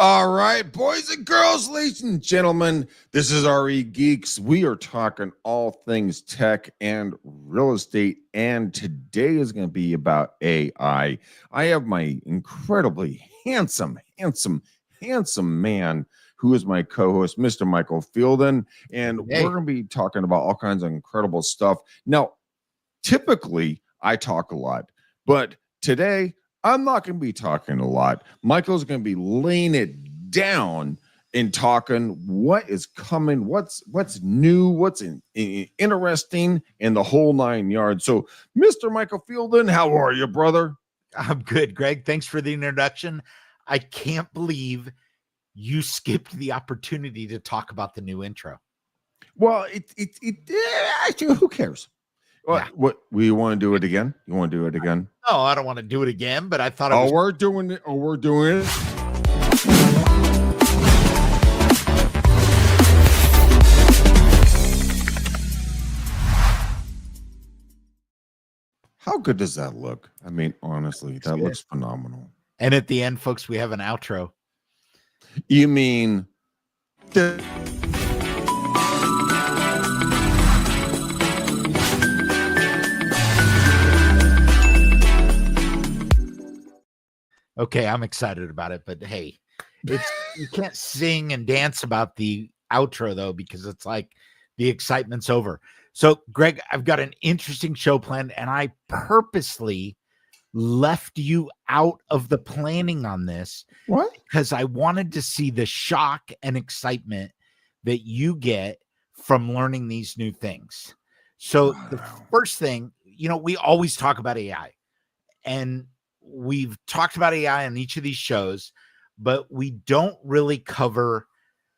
All right, boys and girls, ladies and gentlemen, this is RE Geeks. We are talking all things tech and real estate, and today is going to be about AI. I have my incredibly handsome man who is my co-host, Mr. Michael Fielden, and we're going to be talking about all kinds of incredible stuff. Now, typically, I talk a lot, but today I'm not going to be talking a lot. Michael's going to be laying it down and talking what is coming, what's new, what's interesting, and the whole 9 yards. So, Mr. Michael Fielden, how are you, brother? I'm good, Greg. Thanks for the introduction. I can't believe you skipped the opportunity to talk about the new intro. Well, actually, who cares? What we want to do it again? You want to do it again? No, I don't want to do it again, but I thought we're doing it. We're doing it. How good does that look? I mean, honestly, that looks phenomenal. And at the end, folks, we have an outro. You mean Okay, I'm excited about it, but hey, you can't sing and dance about the outro though, because it's like the excitement's over. So, Greg, I've got an interesting show planned, and I purposely left you out of the planning on this. What? Because I wanted to see the shock and excitement that you get from learning these new things. So the first thing, we always talk about AI, and we've talked about AI on each of these shows, but we don't really cover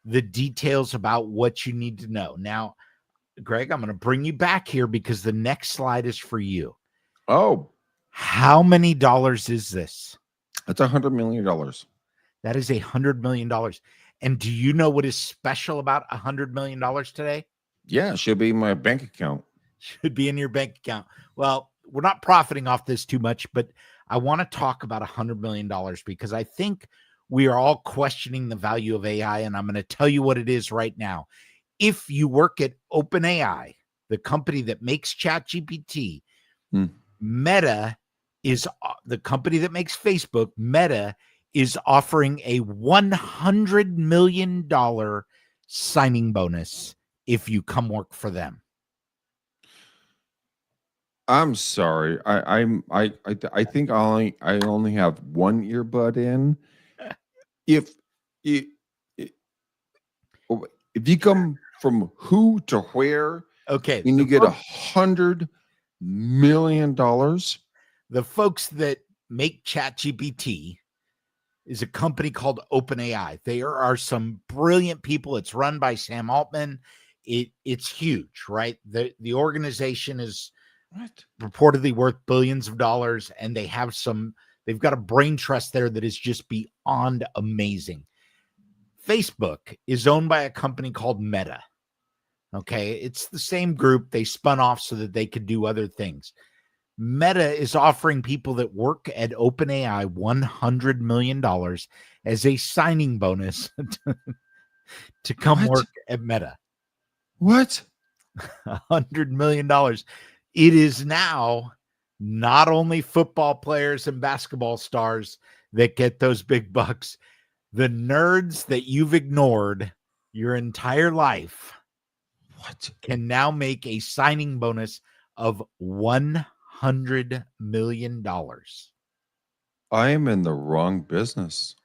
the details about what you need to know. Now, Greg, I'm going to bring you back here because the next slide is for you. Oh. How many dollars is this? That's $100 million. That is $100 million. And do you know what is special about $100 million today? Yeah, it should be in my bank account. Should be in your bank account. Well, we're not profiting off this too much, but I want to talk about $100 million because I think we are all questioning the value of AI, and I'm going to tell you what it is right now. If you work at OpenAI, the company that makes ChatGPT, Meta is the company that makes Facebook. Meta is offering a $100 million signing bonus if you come work for them. I'm sorry. I think I only have one earbud in. If you come from who to where, okay, and you get $100 million. The folks that make ChatGPT is a company called OpenAI. There are some brilliant people. It's run by Sam Altman. It's huge, right? The organization is reportedly worth billions of dollars, and they've got a brain trust there that is just beyond amazing. Facebook is owned by a company called Meta. Okay, it's the same group. They spun off so that they could do other things. Meta is offering people that work at OpenAI $100 million as a signing bonus to come work at Meta. What? $100 million. It is now not only football players and basketball stars that get those big bucks. The nerds that you've ignored your entire life can now make a signing bonus of $100 million. I am in the wrong business.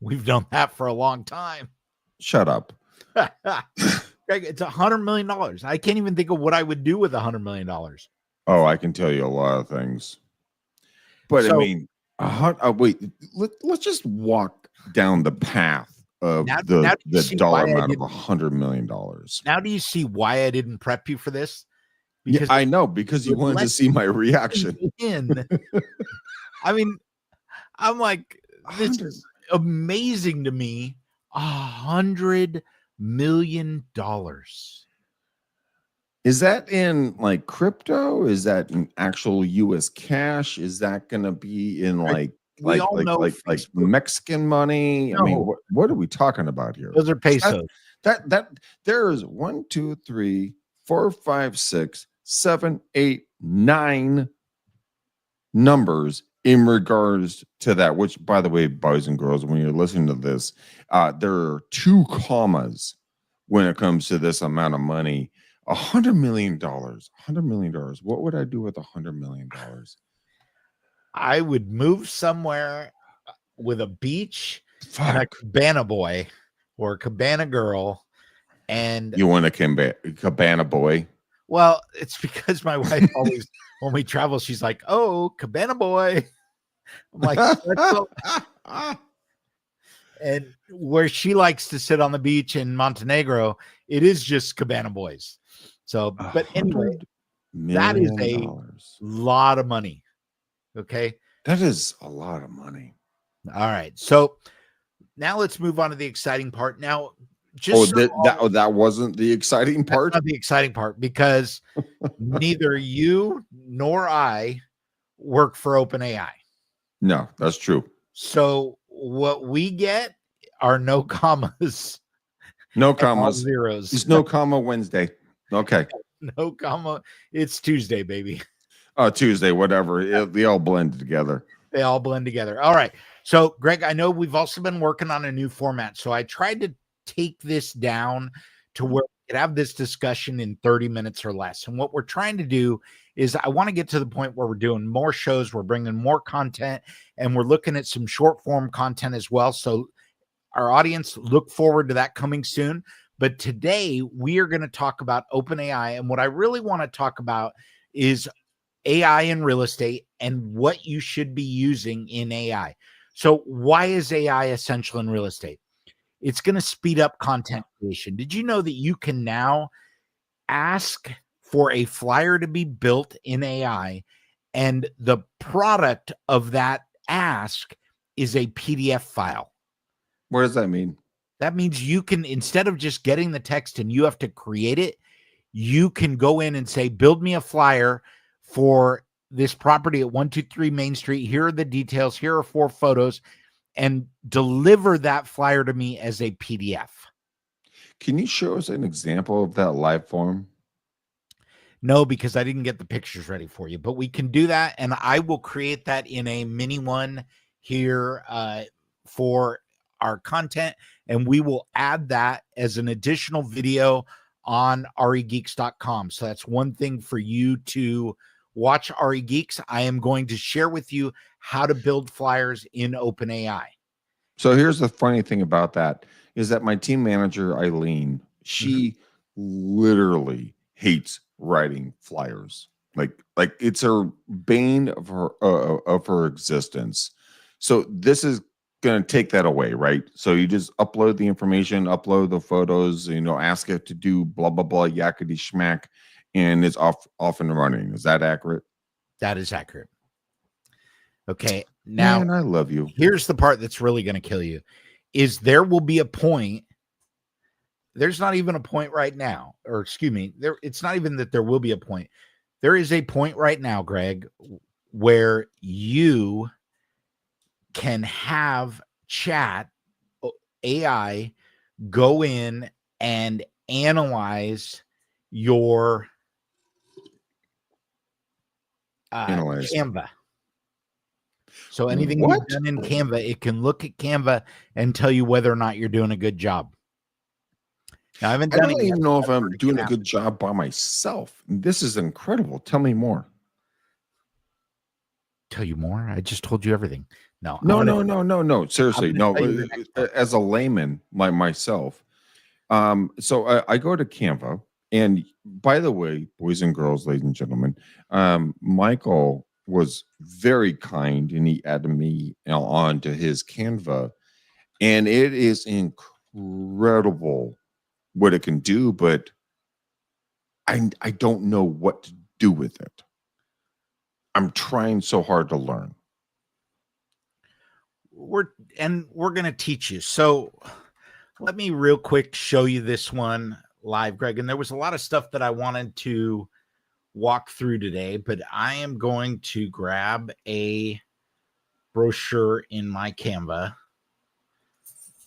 We've done that for a long time. Shut up. Greg, it's $100 million. I can't even think of what I would do with $100 million. Oh, I can tell you a lot of things. But so, I mean, wait, let's just walk down the path of the dollar amount of $100 million. Now do you see why I didn't prep you for this? Because I know, because you wanted to see my reaction. I mean, I'm like, this is amazing to me. $100 million. Is that in crypto? Is that in actual US cash? Is that going to be in we all know like Facebook. Mexican money. I mean, No, what are we talking about here? those are pesos. That there is 1, 2, 3, 4, 5, 6, 7, 8, 9 numbers in regards to that, which, by the way, boys and girls, when you're listening to this, there are 2 commas when it comes to this amount of money. $100 million. $100 million. What would I do with $100 million? I would move somewhere with a beach and a Fuck. cabana boy or a cabana girl. And You want a cabana boy? well, it's because my wife always, when we travel, she's like, "Oh, cabana boy." I'm like, "Let's go." And where she likes to sit on the beach in Montenegro, it is just cabana boys. So, but anyway, that is a lot of money. Okay. That is a lot of money. All right. So now let's move on to the exciting part. Now, just that wasn't the exciting part. That's not the exciting part, because neither you nor I work for OpenAI. No, that's true. So what we get are no commas. No commas. Zeros. It's no comma Wednesday. Okay. No comma. It's Tuesday, baby. Oh, Tuesday, whatever. They all blend together. They all blend together. All right. So, Greg, I know we've also been working on a new format. So I tried to take this down to where we could have this discussion in 30 minutes or less. And what we're trying to do is I want to get to the point where we're doing more shows, we're bringing more content, and we're looking at some short form content as well. So our audience, look forward to that coming soon. But today we are going to talk about OpenAI. And what I really want to talk about is AI in real estate and what you should be using in AI. So why is AI essential in real estate? It's going to speed up content creation. Did you know that you can now ask for a flyer to be built in AI, and the product of that ask is a PDF file? What does that mean? That means you can, instead of just getting the text and you have to create it, you can go in and say, build me a flyer for this property at 123 Main Street. Here are the details. Here are 4 photos, and deliver that flyer to me as a PDF. Can you show us an example of that live form? No, because I didn't get the pictures ready for you, but we can do that. And I will create that in a mini one here for our content. And we will add that as an additional video on regeeks.com. So that's one thing for you to watch RE Geeks. I am going to share with you how to build flyers in OpenAI. So here's the funny thing about that is that my team manager, Eileen, she literally hates writing flyers. Like it's her bane of her existence. So this is going to take that away, right? So you just upload the information, upload the photos, ask it to do blah, blah, blah, yakety schmack, and it's off and running. Is that accurate? That is accurate. Okay. Now, man, I love you. Here's the part that's really going to kill you is there will be a point. There's not even a point right now, or excuse me, it's not even that there will be a point. There is a point right now, Greg, where you can have chat AI go in and analyze your Canva. So anything you've done in Canva, it can look at Canva and tell you whether or not you're doing a good job. Now, I don't even know if I'm doing a good job by myself. This is incredible. Tell me more. Tell you more? I just told you everything. No. Seriously, no. As a layman like myself, so I go to Canva, and by the way, boys and girls, ladies and gentlemen, Michael was very kind, and he added me on to his Canva, and it is incredible what it can do, but I don't know what to do with it. I'm trying so hard to learn. We're going to teach you. So let me real quick show you this one live, Greg. And there was a lot of stuff that I wanted to walk through today, but I am going to grab a brochure in my Canva.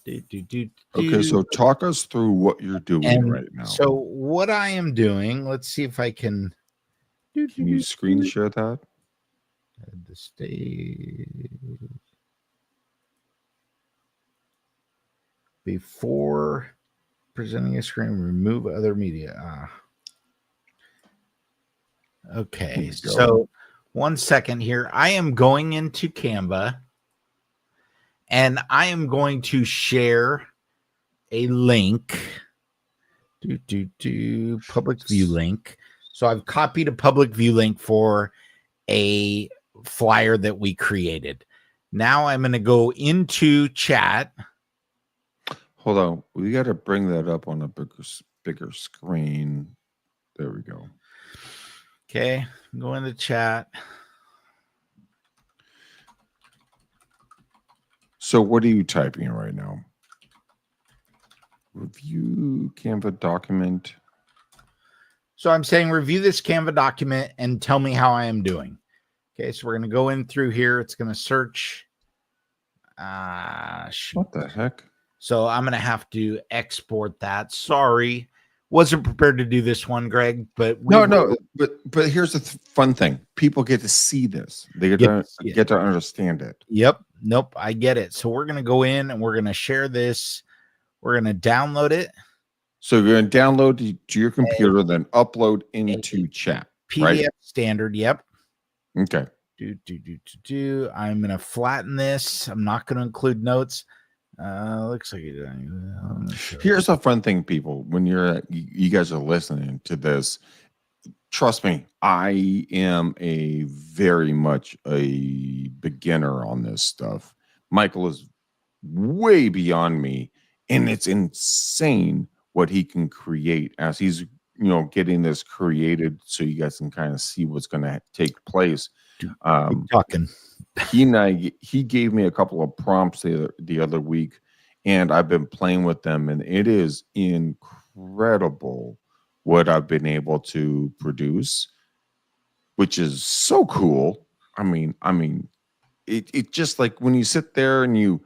Okay, so talk us through what you're doing right now. So what I am doing, let's see if I can. Can you screen share that? The stage before presenting a screen, remove other media. Okay, so 1 second here. I am going into Canva and I am going to share a link. Public view link. So I've copied a public view link for a flyer that we created. Now I'm going to go into chat. Hold on. We got to bring that up on a bigger screen. There we go. Okay. Go into chat. So what are you typing right now? Review Canva document. So I'm saying review this Canva document and tell me how I am doing. Okay, so we're going to go in through here. It's going to search. What the heck? So I'm going to have to export that. Sorry. Wasn't prepared to do this one, Greg, but but here's the fun thing. People get to see this. They get to understand it. Yep. Nope. I get it. So we're going to go in and we're going to share this. We're going to download it. So you're going to download it to your computer, then upload into chat. PDF right? standard. Yep. Okay. I'm going to flatten this. I'm not going to include notes. Looks like here's a fun thing, people. When you guys are listening to this, trust me, I am very much a beginner on this stuff. Michael is way beyond me, and it's insane what he can create as he's getting this created, so you guys can kind of see what's going to take place. Talking. He gave me a couple of prompts the other week, and I've been playing with them, and it is incredible what I've been able to produce, which is so cool. I mean, it just like when you sit there and you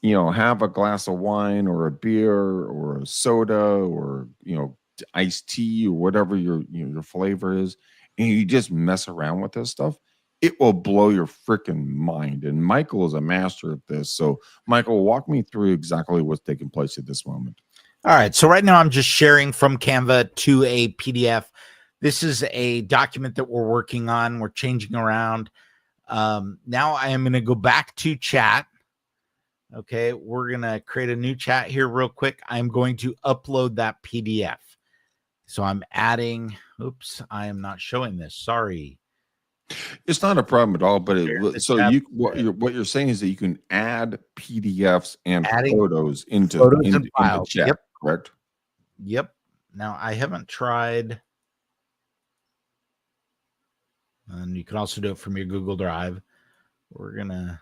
have a glass of wine or a beer or a soda or iced tea or whatever your flavor is, and you just mess around with this stuff, it will blow your freaking mind. And Michael is a master of this. So Michael, walk me through exactly what's taking place at this moment. All right. So right now I'm just sharing from Canva to a PDF. This is a document that we're working on. We're changing around. Now I am going to go back to chat. Okay. We're going to create a new chat here real quick. I'm going to upload that PDF. So I'm adding, oops, I am not showing this. Sorry. It's not a problem at all, but what you're saying is that you can add PDFs and photos into files. Chat, yep. Correct? Yep. Now I haven't tried, and you can also do it from your Google Drive. We're gonna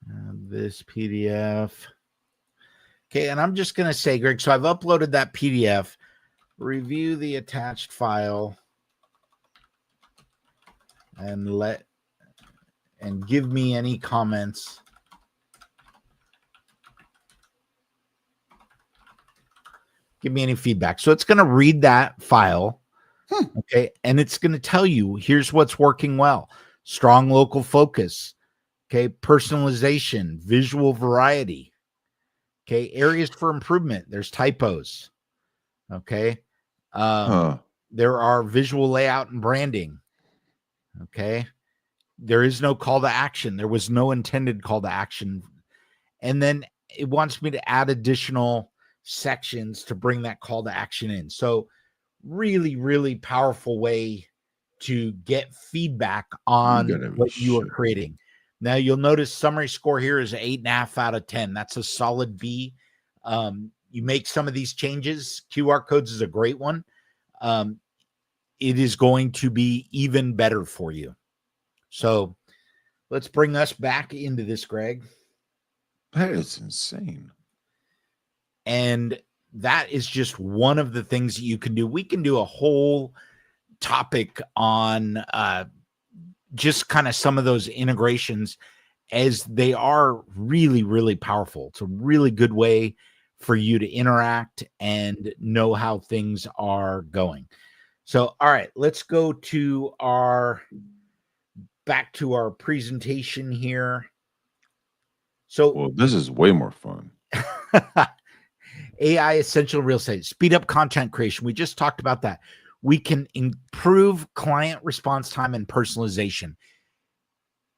add this PDF. Okay, and I'm just gonna say, Greg, so I've uploaded that PDF. Review the attached file. And give me any comments. Give me any feedback. So it's going to read that file. Okay. And it's going to tell you, here's what's working well. Strong local focus. Okay. Personalization, visual variety. Okay. Areas for improvement. There's typos. Okay. There are visual layout and branding. Okay. There is no call to action. There was no intended call to action. And then it wants me to add additional sections to bring that call to action in. So really, really powerful way to get feedback on what you are creating. Now you'll notice summary score here is 8.5 out of 10. That's a solid B. You make some of these changes. QR codes is a great one. It is going to be even better for you. So let's bring us back into this, Greg. That is insane. And that is just one of the things that you can do. We can do a whole topic on just kind of some of those integrations as they are really, really powerful. It's a really good way for you to interact and know how things are going. So, all right, let's go to back to our presentation here. So, Well, this is way more fun. AI essential real estate, speed up content creation. We just talked about that. We can improve client response time and personalization.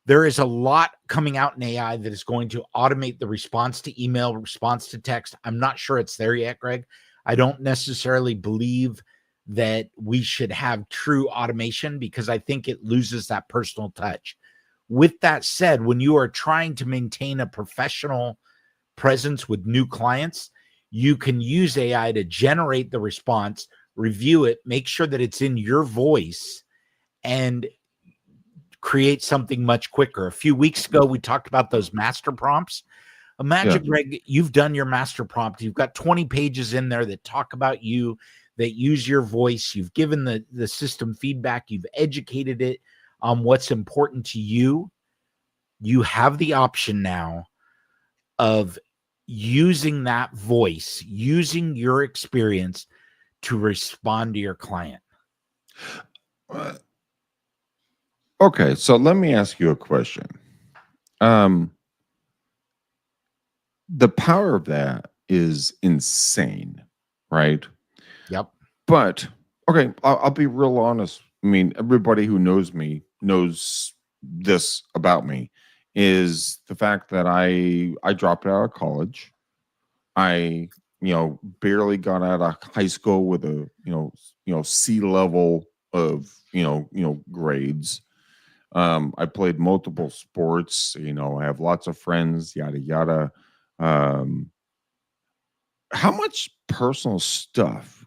There is a lot coming out in AI that is going to automate the response to email, response to text. I'm not sure it's there yet, Greg. I don't necessarily believe that we should have true automation because I think it loses that personal touch. With that said, when you are trying to maintain a professional presence with new clients, you can use AI to generate the response, review it, make sure that it's in your voice, and create something much quicker. A few weeks ago, we talked about those master prompts. Imagine, Greg, you've done your master prompt. You've got 20 pages in there that talk about you, that use your voice. You've given the system feedback. You've educated it on what's important to you. You have the option now of using that voice, using your experience to respond to your client. Okay, so let me ask you a question. The power of that is insane, right? Yep. But okay, I'll be real honest. I mean, everybody who knows me knows this about me is the fact that I dropped out of college. I barely got out of high school with a C level of grades. I played multiple sports. I have lots of friends. Yada yada. Um, how much personal stuff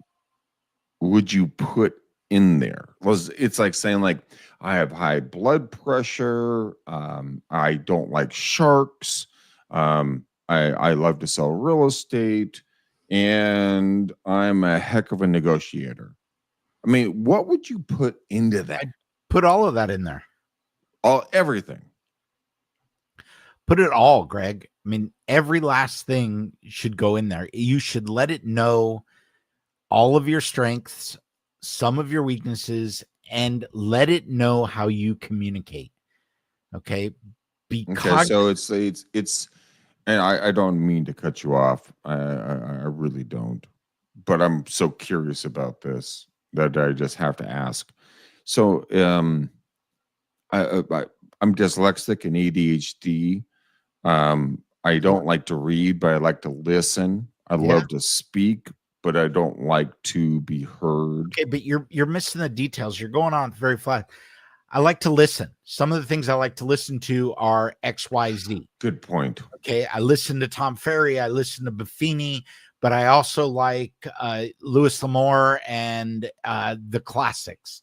would you put in there? It's like saying like I have high blood pressure, I don't like sharks, I love to sell real estate, and I'm a heck of a negotiator. I mean, what would you put into that? Put all of that in there. Everything. Put it all, Greg. I mean, every last thing should go in there. You should let it know all of your strengths, some of your weaknesses, and let it know how you communicate. Okay. Okay, so it's and I don't mean to cut you off. I really don't. But I'm so curious about this that I just have to ask. So I'm dyslexic and ADHD. I don't like to read, but I like to listen. I Yeah. love to speak, but I don't like to be heard. Okay, but you're missing the details. You're going on very flat. I like to listen. Some of the things I like to listen to are XYZ. Good point. Okay. I listen to Tom Ferry. I listen to Buffini, but I also like Louis L'Amour and the classics.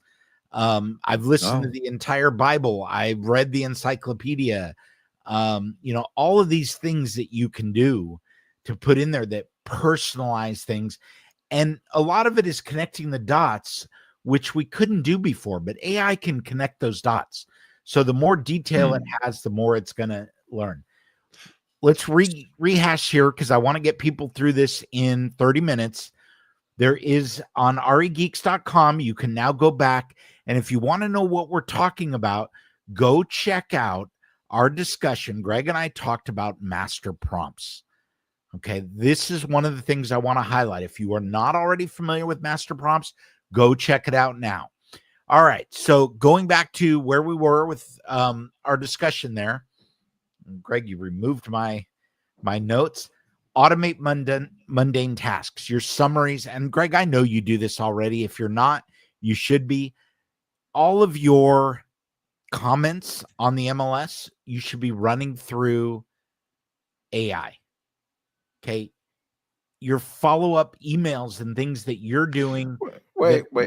I've listened to the entire Bible. I've read the encyclopedia. All of these things that you can do to put in there that personalize things. And a lot of it is connecting the dots, which we couldn't do before, but AI can connect those dots. So the more detail it has, the more it's going to learn. Let's rehash here because I want to get people through this in 30 minutes. There is on regeeks.com. You can now go back. And if you want to know what we're talking about, go check out our discussion. Greg and I talked about master prompts. Okay. This is one of the things I want to highlight. If you are not already familiar with master prompts, go check it out now. All right. So going back to where we were with our discussion there, Greg, you removed my notes. Automate mundane tasks, your summaries. And Greg, I know you do this already. If you're not, you should be. All of your comments on the MLS, you should be running through AI. Okay. Your follow-up emails and things that you're doing. Wait, whoa.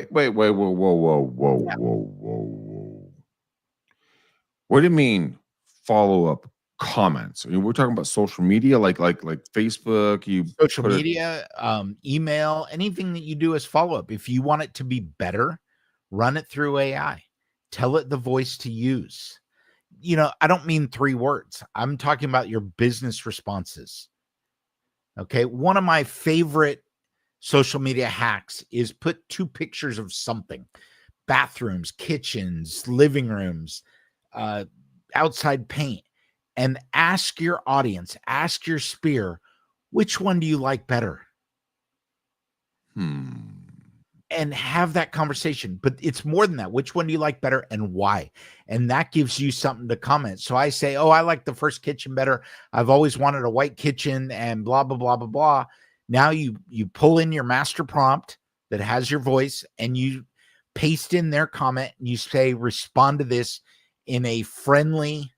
What do you mean follow-up comments? I mean, we're talking about social media, like Facebook, Social media, email, anything that you do as follow-up. If you want it to be better, run it through AI. Tell it the voice to use. I don't mean 3 words. I'm talking about your business responses. Okay. One of my favorite social media hacks is put 2 pictures of something: bathrooms, kitchens, living rooms, outside paint, and ask your audience, ask your sphere, which one do you like better? And have that conversation. But it's more than that. Which one do you like better and why? And that gives you something to comment. So I say, oh, I like the first kitchen better. I've always wanted a white kitchen and blah, blah, blah, blah, blah. Now you pull in your master prompt that has your voice and you paste in their comment and you say, respond to this in a friendly,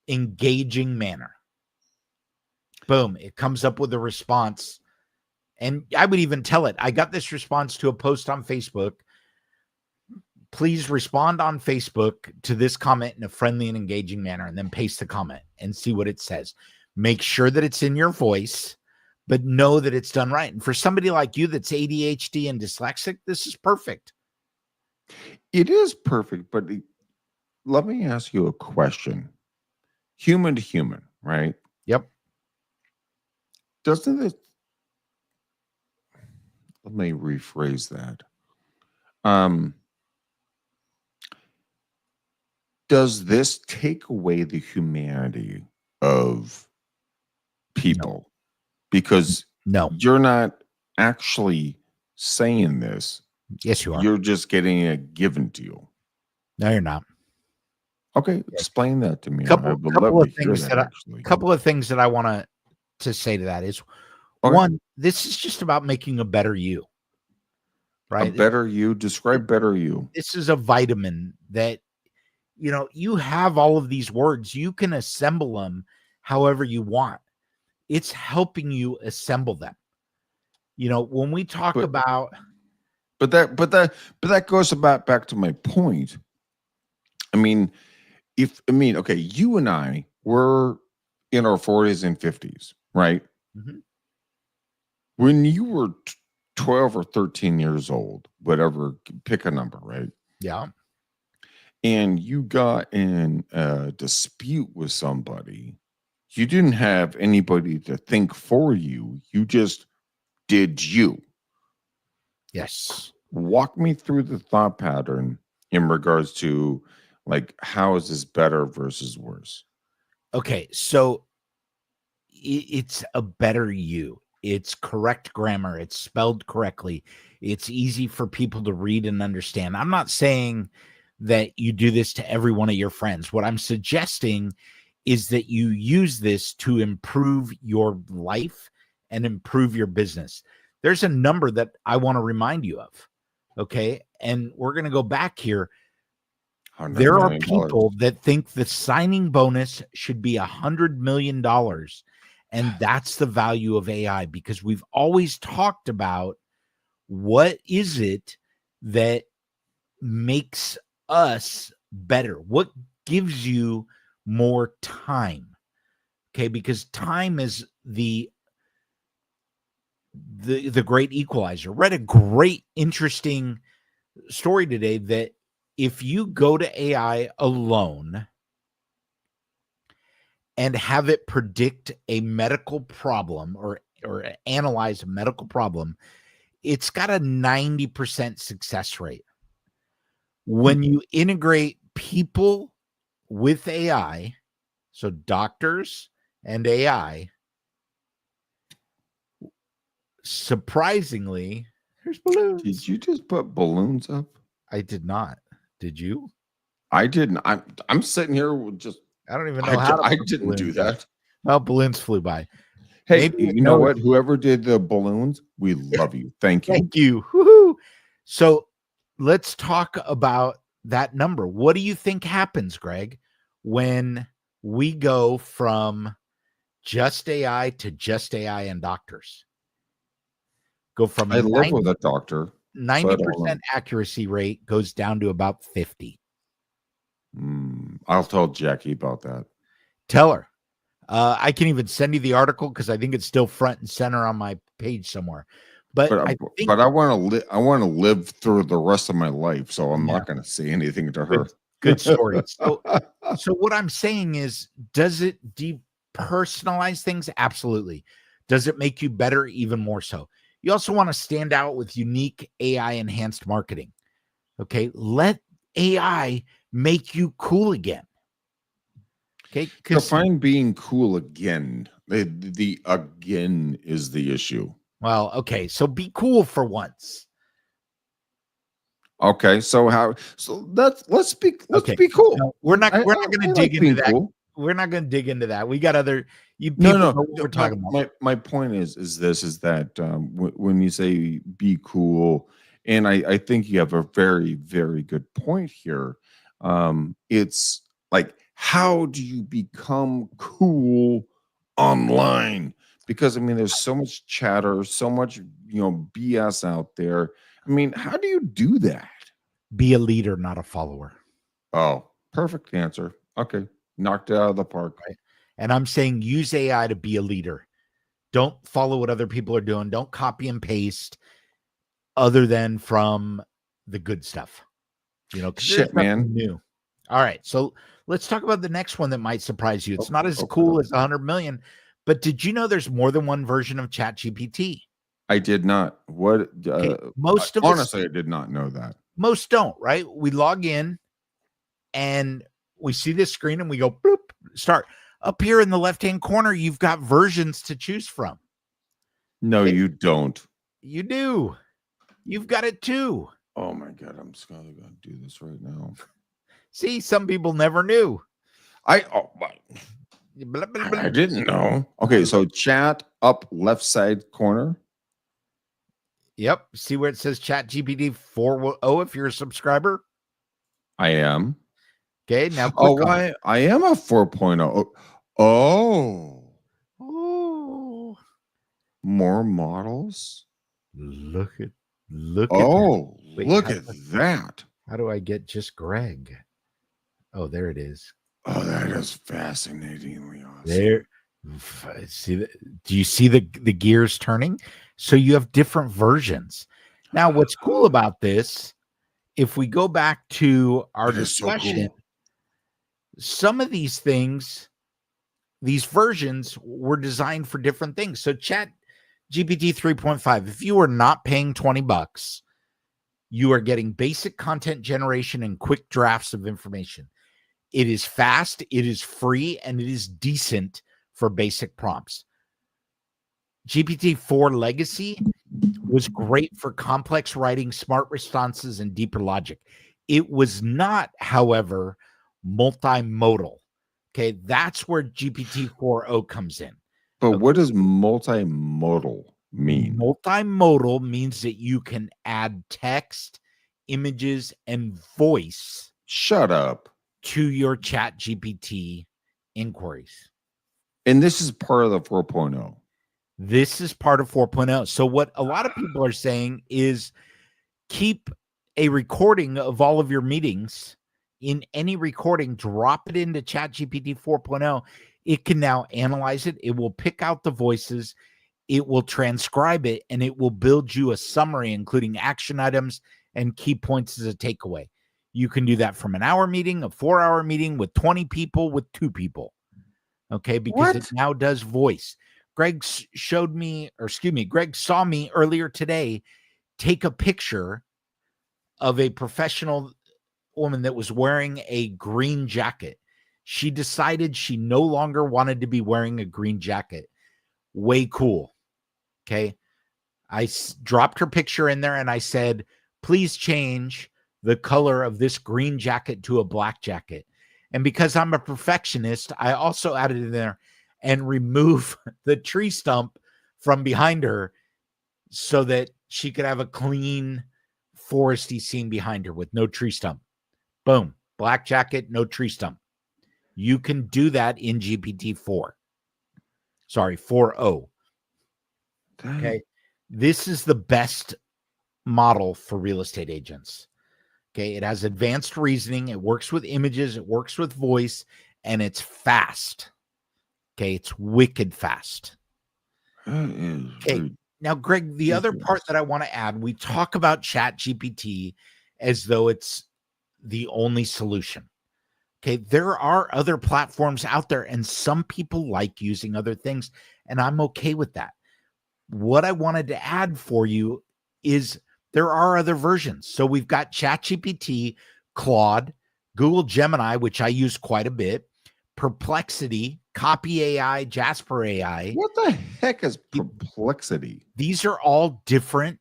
engaging manner. Boom. It comes up with a response. And I would even tell it, I got this response to a post on Facebook. Please respond on Facebook to this comment in a friendly and engaging manner, and then paste the comment and see what it says. Make sure that it's in your voice, but know that it's done right. And for somebody like you that's ADHD and dyslexic, this is perfect. It is perfect, but let me ask you a question. Human to human, right? Yep. Doesn't it? Let me rephrase that. Does this take away the humanity of people? Because No. you're not actually saying this. Yes, you are. You're just getting it given to you. No, you're not. Okay, explain that to me. Couple of things that I want to say to that is, one, this is just about making a better you. Right? A better you. Describe better you. This is a vitamin that, you have all of these words. You can assemble them however you want. It's helping you assemble them. When we talk about, but that goes back to my point. Okay, you and I were in our 40s and 50s, right? Mm-hmm. When you were 12 or 13 years old, whatever, pick a number, right? Yeah. And you got in a dispute with somebody, you didn't have anybody to think for you. You just did you. Yes. Walk me through the thought pattern in regards to, like, how is this better versus worse? Okay, so it's a better you. It's correct grammar. It's spelled correctly. It's easy for people to read and understand. I'm not saying that you do this to every one of your friends. What I'm suggesting is that you use this to improve your life and improve your business. There's a number that I want to remind you of. Okay. And we're going to go back here. There are people that think the signing bonus should be $100 million. And that's the value of AI, because we've always talked about what is it that makes us better? What gives you more time? Okay, because time is the great equalizer. Read a great, interesting story today that if you go to AI alone and have it predict a medical problem or analyze a medical problem, it's got a 90% success rate. When you integrate people with AI, so doctors and AI, surprisingly, there's balloons. Did you just put balloons up? I did not. Did you? I didn't. I'm sitting here with just. I don't even know how to. I didn't do that. Well, balloons flew by. Hey, you know what? Whoever did the balloons, we love you. Thank you. Thank you. Woo-hoo. So let's talk about that number. What do you think happens, Greg, when we go from just AI to just AI and doctors? Go from I live with a doctor. 90% accuracy rate goes down to about 50. I'll tell Jackie about that. Tell her. I can even send you the article because I think it's still front and center on my page somewhere. But I want to live through the rest of my life, so I'm not going to say anything to her. Good story. So what I'm saying is, does it depersonalize things? Absolutely. Does it make you better? Even more so. You also want to stand out with unique AI enhanced marketing. Okay. Let AI make you cool again. Okay. Define being cool again. The again is the issue. Well, okay. So be cool for once. Okay. So let's be cool. No, we're not going to dig into that. Cool. We're not going to dig into that. We got other people No. know what we're talking about. My point is that when you say be cool, and I think you have a very, very good point here. It's like, how do you become cool online? Because I mean, there's so much chatter, so much BS out there. I mean, how do you do that? Be a leader, not a follower. Oh, perfect answer. Okay, knocked it out of the park. Right. And I'm saying use AI to be a leader. Don't follow what other people are doing. Don't copy and paste other than from the good stuff. Shit, man. New. All right. So let's talk about the next one that might surprise you. It's not as cool as 100 million, but did you know there's more than one version of ChatGPT? I did not. What? Most of honestly, I did not know that. Most don't, right? We log in and we see this screen and we go, bloop, start. Up here in the left-hand corner, you've got versions to choose from. No, you don't. You do. You've got it too. Oh my God, I'm just gonna do this right now. See, some people never knew. I didn't know. Okay, so chat up left side corner. Yep. See where it says ChatGPT 4.0 if you're a subscriber? I am. Okay, now why? I am a 4.0. Oh. More models? Look at Look at that. How do I get just Greg? Oh, there it is. Oh, that is fascinatingly awesome. There. See, do you see the gears turning? So you have different versions. Now, what's cool about this, if we go back to our discussion, so cool. Some of these things, these versions were designed for different things. So ChatGPT 3.5, if you are not paying $20, you are getting basic content generation and quick drafts of information. It is fast, it is free, and it is decent for basic prompts. GPT-4 Legacy was great for complex writing, smart responses, and deeper logic. It was not, however, multimodal. Okay, that's where GPT-4o comes in. But what does multimodal mean? Multimodal means that you can add text, images, and voice. Shut up. To your ChatGPT inquiries. And this is part of the 4.0. This is part of 4.0. So what a lot of people are saying is keep a recording of all of your meetings. In any recording, drop it into ChatGPT 4.0. It can now analyze it. It will pick out the voices. It will transcribe it, and it will build you a summary, including action items and key points as a takeaway. You can do that from an hour meeting, a 4-hour meeting with 20 people, with 2 people. Okay, because it now does voice. Greg saw me earlier today take a picture of a professional woman that was wearing a green jacket. She decided she no longer wanted to be wearing a green jacket. Way cool. Okay. I dropped her picture in there and I said, please change the color of this green jacket to a black jacket. And because I'm a perfectionist, I also added in there and remove the tree stump from behind her so that she could have a clean foresty scene behind her with no tree stump. Boom. Black jacket, no tree stump. You can do that in GPT-4. Sorry, 4.0. Okay. This is the best model for real estate agents. Okay. It has advanced reasoning. It works with images. It works with voice, and it's fast. Okay. It's wicked fast. Okay. Now, Greg, the other part that I want to add, we talk about ChatGPT as though it's the only solution. Okay, there are other platforms out there, and some people like using other things, and I'm okay with that. What I wanted to add for you is there are other versions. So we've got ChatGPT, Claude, Google Gemini, which I use quite a bit, Perplexity, Copy.ai, Jasper AI. What the heck is Perplexity? These are all different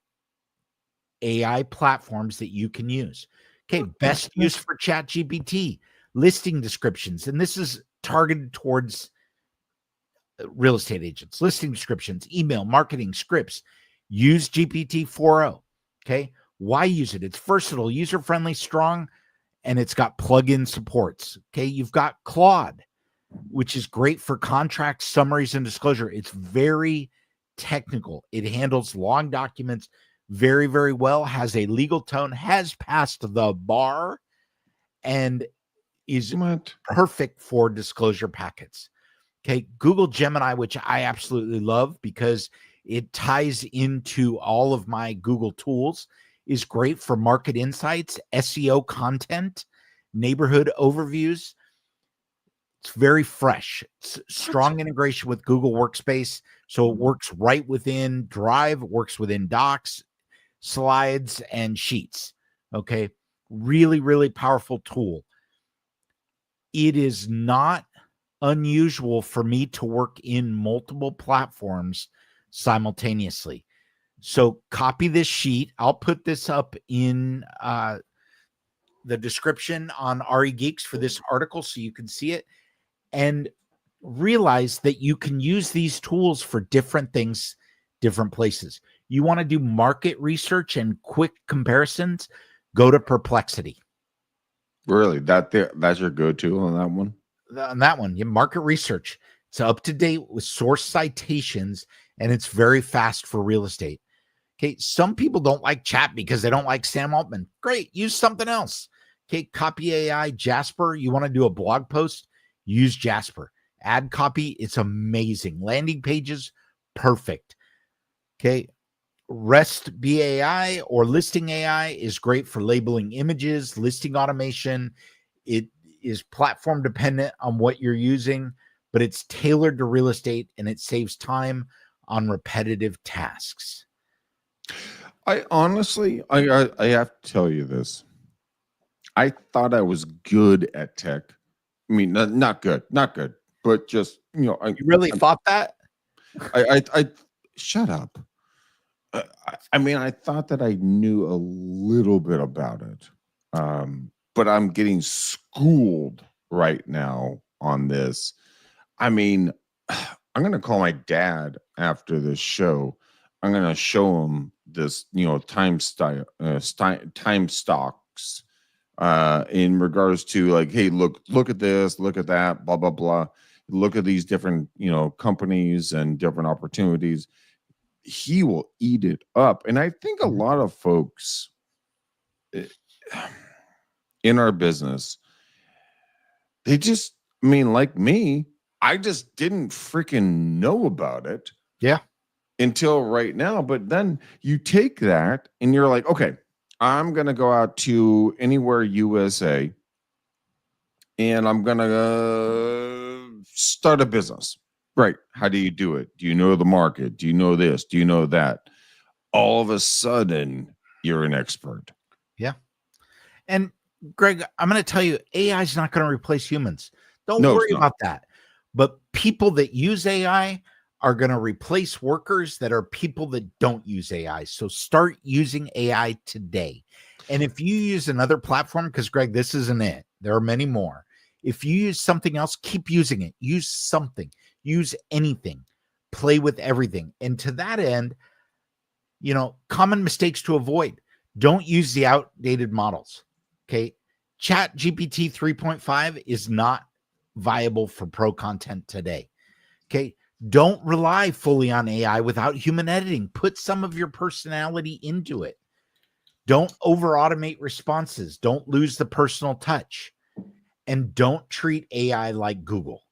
AI platforms that you can use. Okay, best use for ChatGPT, listing descriptions. And this is targeted towards real estate agents, listing descriptions, email, marketing, scripts. Use GPT 4.0. Okay, why use it? It's versatile, user-friendly, strong, and it's got plug-in supports. Okay, you've got Claude, which is great for contracts, summaries, and disclosure. It's very technical. It handles long documents very, very well, has a legal tone, has passed the bar, and is perfect for disclosure packets. Okay, Google Gemini, which I absolutely love because it ties into all of my Google tools, is great for market insights, SEO content, neighborhood overviews. It's very fresh. It's strong integration with Google Workspace. So it works right within Drive, works within Docs, Slides, and Sheets. Okay, really, really powerful tool. It is not unusual for me to work in multiple platforms simultaneously. So copy this sheet. I'll put this up in the description on RE Geeks for this article so you can see it, and realize that you can use these tools for different things, different places. You want to do market research and quick comparisons, go to Perplexity. Really? That's your go-to on that one? On that one, market research. It's up to date with source citations, and it's very fast for real estate. Okay, some people don't like chat because they don't like Sam Altman. Great, use something else. Okay, Copy.ai, Jasper. You want to do a blog post? Use Jasper. Add copy. It's amazing. Landing pages, perfect. Okay, Restb.ai or Listing.ai is great for labeling images, listing automation. It is platform dependent on what you're using, but it's tailored to real estate and it saves time on repetitive tasks. I honestly, I have to tell you this. I thought I was good at tech. I mean, not good, but just, you really thought that? I shut up. I mean, I thought that I knew a little bit about it, but I'm getting schooled right now on this. I mean, I'm going to call my dad after this show. I'm going to show him this, time stocks in regards to like, hey, look at this, look at that, blah, blah, blah. Look at these different, companies and different opportunities. He will eat it up. And I think a lot of folks in our business, they just, I mean, like me, I just didn't freaking know about it. Yeah. Until right now. But then you take that and you're like, okay, I'm going to go out to anywhere USA and I'm going to start a business. Right. How do you do it? Do you know the market? Do you know this? Do you know that? All of a sudden, you're an expert. Yeah. And Greg, I'm going to tell you, AI is not going to replace humans. Don't worry about that. But people that use AI are going to replace workers that are people that don't use AI. So start using AI today. And if you use another platform, because Greg, this isn't it. There are many more. If you use something else, keep using it. Use something. Use anything. Play with everything. And to that end, common mistakes to avoid. Don't use the outdated models. Okay. ChatGPT 3.5 is not viable for pro content today. Okay. Don't rely fully on AI without human editing. Put some of your personality into it. Don't over automate responses. Don't lose the personal touch. And don't treat AI like Google.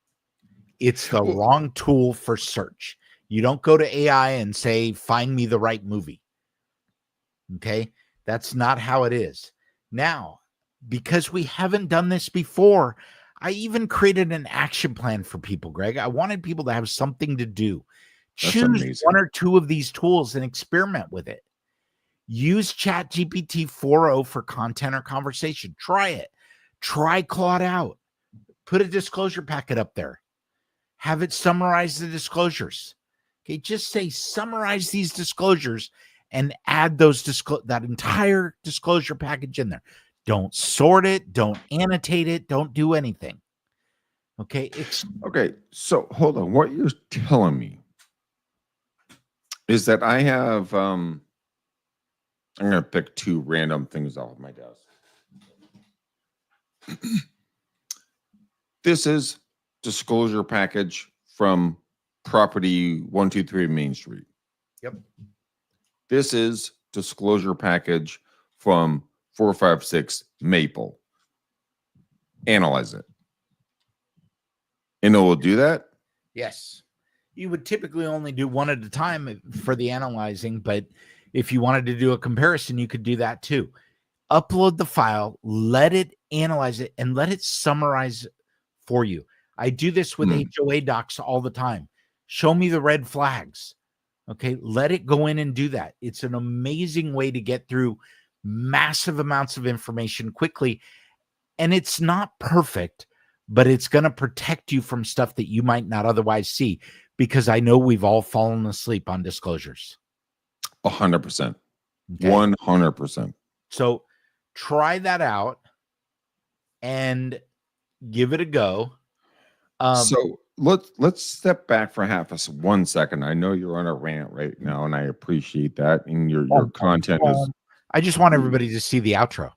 It's the wrong tool for search. You don't go to AI and say, find me the right movie. Okay. That's not how it is. Now, because we haven't done this before, I even created an action plan for people, Greg. I wanted people to have something to do. That's Choose amazing. one or two of these tools and experiment with it. Use ChatGPT 4.0 for content or conversation. Try it. Try Claude out. Put a disclosure packet up there. Have it summarize the disclosures. Okay, just say summarize these disclosures and add those that entire disclosure package in there. Don't sort it, don't annotate it, don't do anything. Okay, Okay, so hold on. What you're telling me is that I have I'm gonna pick two random things off my desk. This is disclosure package from property 123 Main Street. Yep. This is disclosure package from 456 Maple. Analyze it. And it will do that? Yes. You would typically only do one at a time for the analyzing, but if you wanted to do a comparison, you could do that too. Upload the file, let it analyze it, and let it summarize for you. I do this with HOA docs all the time. Show me the red flags. Okay, let it go in and do that. It's an amazing way to get through massive amounts of information quickly. And it's not perfect, but it's going to protect you from stuff that you might not otherwise see, because I know we've all fallen asleep on disclosures. 100%. Okay? 100%. So try that out and give it a go. So let's step back for 1 second. I know you're on a rant right now, and I appreciate that. And your content is. I just want everybody to see the outro.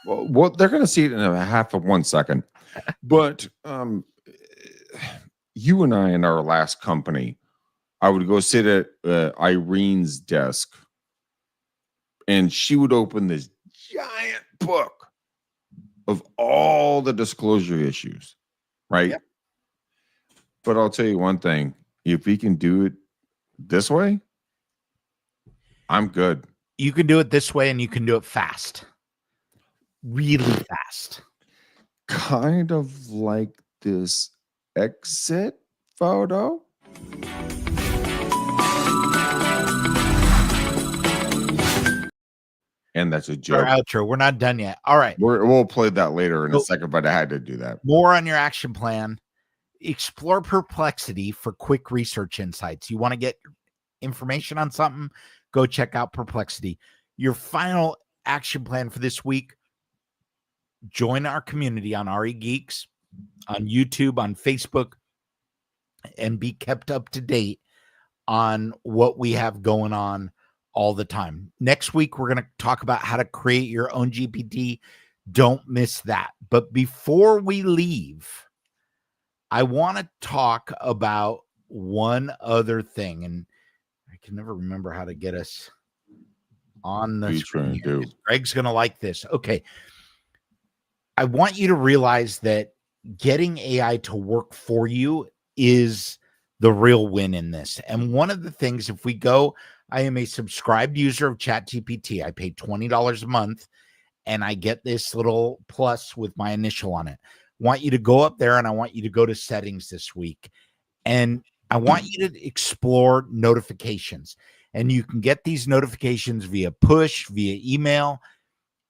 Well, they're going to see it in a 1 second. But you and I in our last company, I would go sit at Irene's desk, and she would open this giant book of all the disclosure issues, right? Yep. But I'll tell you one thing. If we can do it this way, I'm good. You can do it this way, and you can do it fast. Really fast. Kind of like this exit photo. And that's a joke. Our outro. We're not done yet. All right. We'll play that later in a second, but I had to do that. More on your action plan. Explore Perplexity for quick research insights. You want to get information on something? Go check out Perplexity. Your final action plan for this week: join our community on RE Geeks, on YouTube, on Facebook, and be kept up to date on what we have going on all the time. Next week, we're going to talk about how to create your own GPT. Don't miss that. But before we leave, I want to talk about one other thing, and I can never remember how to get us on the screen. Greg's going to like this. Okay. I want you to realize that getting AI to work for you is the real win in this. And one of the things, if we go, I am a subscribed user of ChatGPT. I pay $20 a month, and I get this little plus with my initial on it. I want you to go up there, and I want you to go to settings this week. And I want you to explore notifications. And you can get these notifications via push, via email,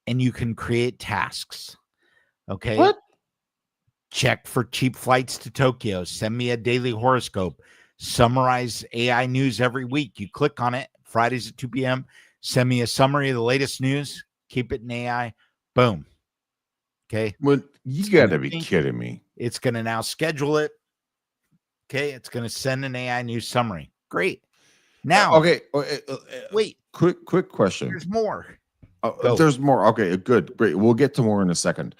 and you can create tasks. Okay. What? Check for cheap flights to Tokyo. Send me a daily horoscope. Summarize AI news every week. You click on it Fridays at 2 p.m. Send me a summary of the latest news. Keep it in AI. Boom. Okay. Well, you got to be kidding me. It's going to now schedule it. Okay. It's going to send an AI news summary. Great. Now, okay. Wait. Quick question. There's more. There's more. Okay. Good. Great. We'll get to more in a second.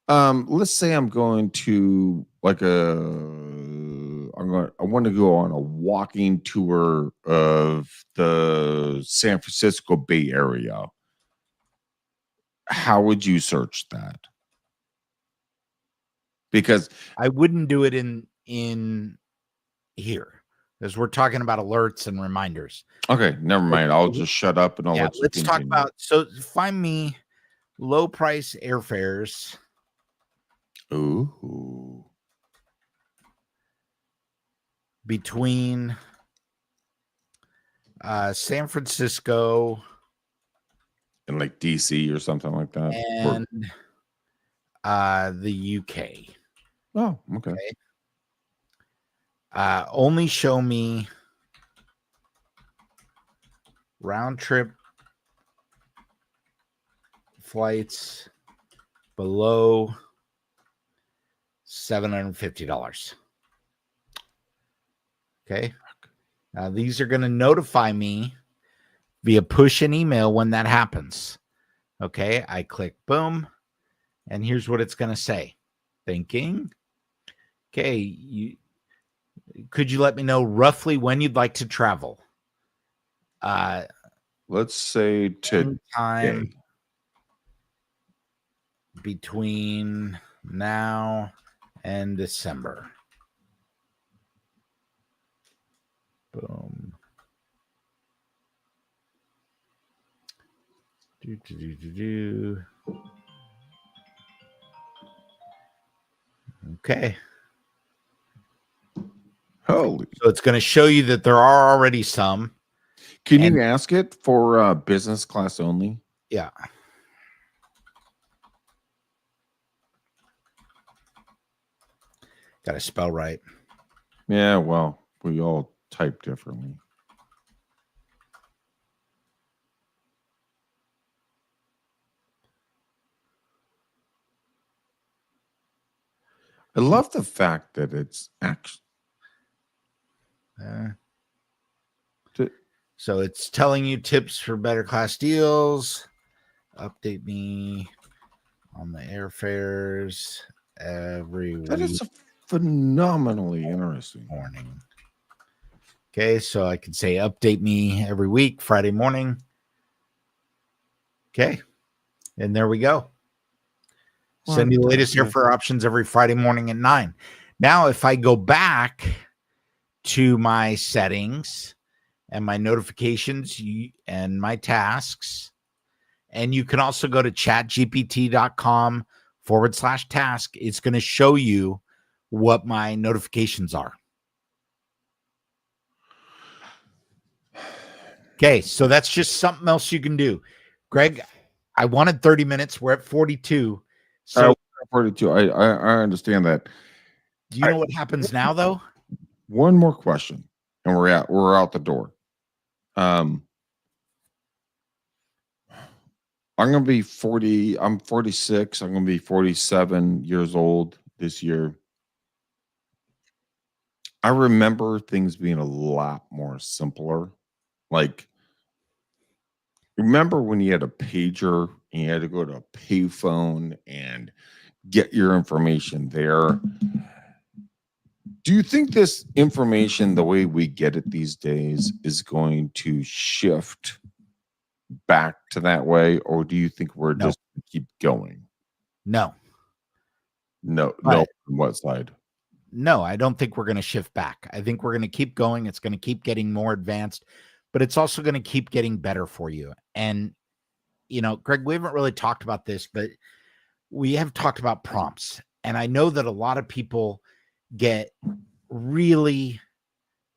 Let's say I'm going to I want to go on a walking tour of the San Francisco Bay Area. How would you search that? Because I wouldn't do it in here, because we're talking about alerts and reminders. Okay, never mind. I'll just shut up and I'll let you let's continue. talk about, so find me low price airfares Ooh. between San Francisco In like DC or something like that. and the UK. Oh, okay. Only show me round trip flights below $750. Okay. Now these are going to notify me via push and email when that happens. Okay. I click boom, and here's what it's going to say. Thinking. Okay. Could you let me know roughly when you'd like to travel? Let's say Time today. between now and December. Boom. Okay. Holy. So it's going to show you that there are already some. Can you ask it for business class only? Yeah. Got to spell right. Yeah, well, we all type differently. I love the fact that it's actually. So it's telling you tips for better class deals. Update me on the airfares every That week is phenomenally interesting. morning. Okay, so I can say update me every week, Friday morning. Okay, and there we go. Send you the latest airfare options every Friday morning at 9. Now, if I go back to my settings and my notifications and my tasks, and you can also go to chatgpt.com/task. It's going to show you what my notifications are. Okay, so that's just something else you can do. Greg, I wanted 30 minutes. We're at 42. So 42. I understand that. Do you know what happens now, though? One more question, and we're out the door. I'm gonna be 40. I'm 46. I'm gonna be 47 years old this year. I remember things being a lot more simpler. Like, remember when you had a pager and you had to go to a payphone and get your information there? Do you think this information, the way we get it these days, is going to shift back to that way, or do you think we're just gonna keep going? No. No. But- On what side? No, I don't think we're going to shift back. I think we're going to keep going. It's going to keep getting more advanced, but it's also going to keep getting better for you. And, Greg, we haven't really talked about this, but we have talked about prompts. And I know that a lot of people get really,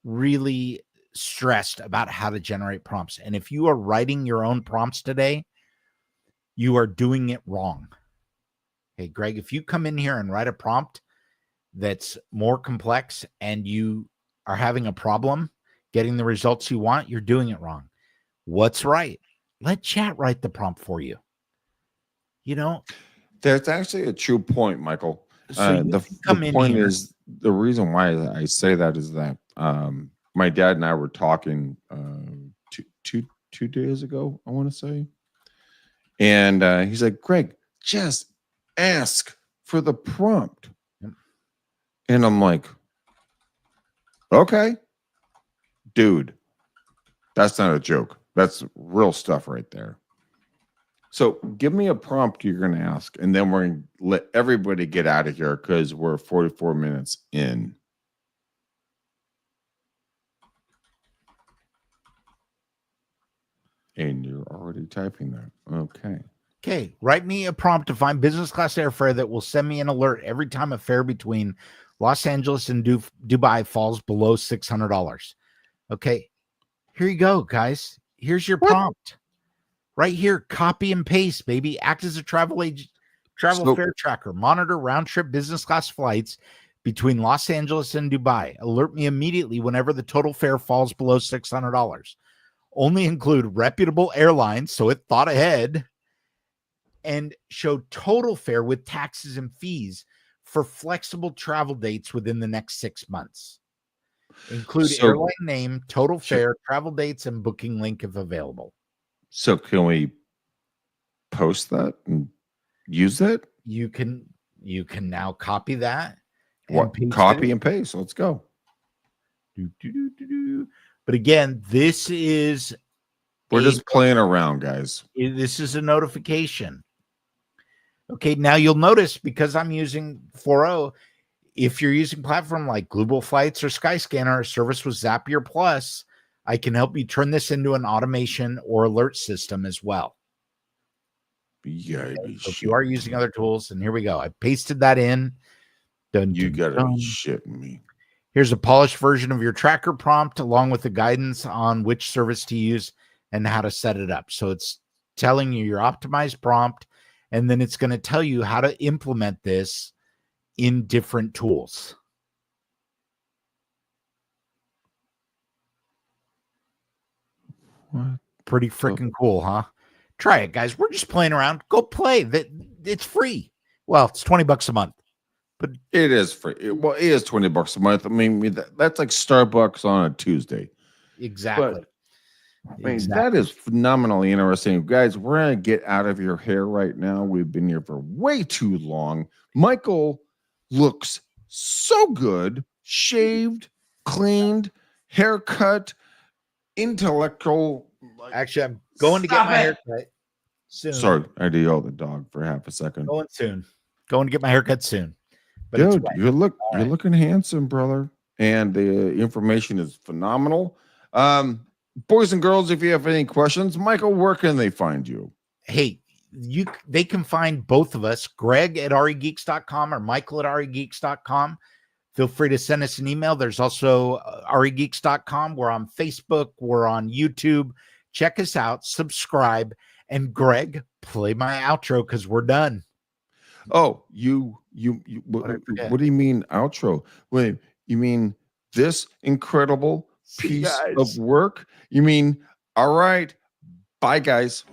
really stressed about how to generate prompts. And if you are writing your own prompts today, you are doing it wrong. Hey, Greg, if you come in here and write a prompt that's more complex and you are having a problem getting the results you want, you're doing it wrong. What's right? Let chat write the prompt for you. That's actually a true point, Michael. So The point is, the reason why I say that is that my dad and I were talking two days ago, I want to say, and he's like, Greg, just ask for the prompt. And I'm like, okay, dude, that's not a joke. That's real stuff right there. So give me a prompt you're going to ask, and then we're going to let everybody get out of here because we're 44 minutes in. And you're already typing that. Okay. Okay, write me a prompt to find business class airfare that will send me an alert every time a fare between Los Angeles and Dubai falls below $600. Okay, here you go, guys. Here's your What? prompt. Right here, copy and paste, baby. Act as a travel fare tracker. Monitor round trip business class flights between Los Angeles and Dubai. Alert me immediately whenever the total fare falls below $600. Only include reputable airlines, so it thought ahead, and show total fare with taxes and fees for flexible travel dates within the next 6 months. Include airline name, total fare, travel dates, and booking link if available. So can we post that and use that? You can now copy that. What? Copy and paste. Let's go. But again, this is we're just playing around, guys. This is a notification. Okay, now you'll notice because I'm using 4.0, if you're using platform like Global Flights or Skyscanner, a service with Zapier Plus, I can help you turn this into an automation or alert system as well. Yeah, okay, so if you are using other tools, and here we go. I pasted that in. You gotta be shitting me. Here's a polished version of your tracker prompt along with the guidance on which service to use and how to set it up. So it's telling you your optimized prompt, and then it's going to tell you how to implement this in different tools. What? Pretty freaking cool, huh? Try it, guys. We're just playing around. Go play. It's free. Well, it's $20 a month, but it is free. It is $20 a month. I mean, that's like Starbucks on a Tuesday. Exactly. But, I mean, that is phenomenally interesting. Guys, we're going to get out of your hair right now. We've been here for way too long. Michael looks so good, shaved, cleaned, haircut, intellectual. Actually, I'm going to get my haircut soon. Sorry, I yelled at the dog for half a second. Going soon. Going to get my haircut soon. But dude, you're looking handsome, brother. And the information is phenomenal. Boys and girls, if you have any questions, Michael, where can they find you? Hey, they can find both of us, Greg at regeeks.com or Michael at regeeks.com. Feel free to send us an email. There's also regeeks.com. We're on Facebook. We're on YouTube. Check us out. Subscribe. And Greg, play my outro because we're done. Oh, what do you mean outro? Wait, you mean this incredible piece of work? You mean, all right, bye, guys.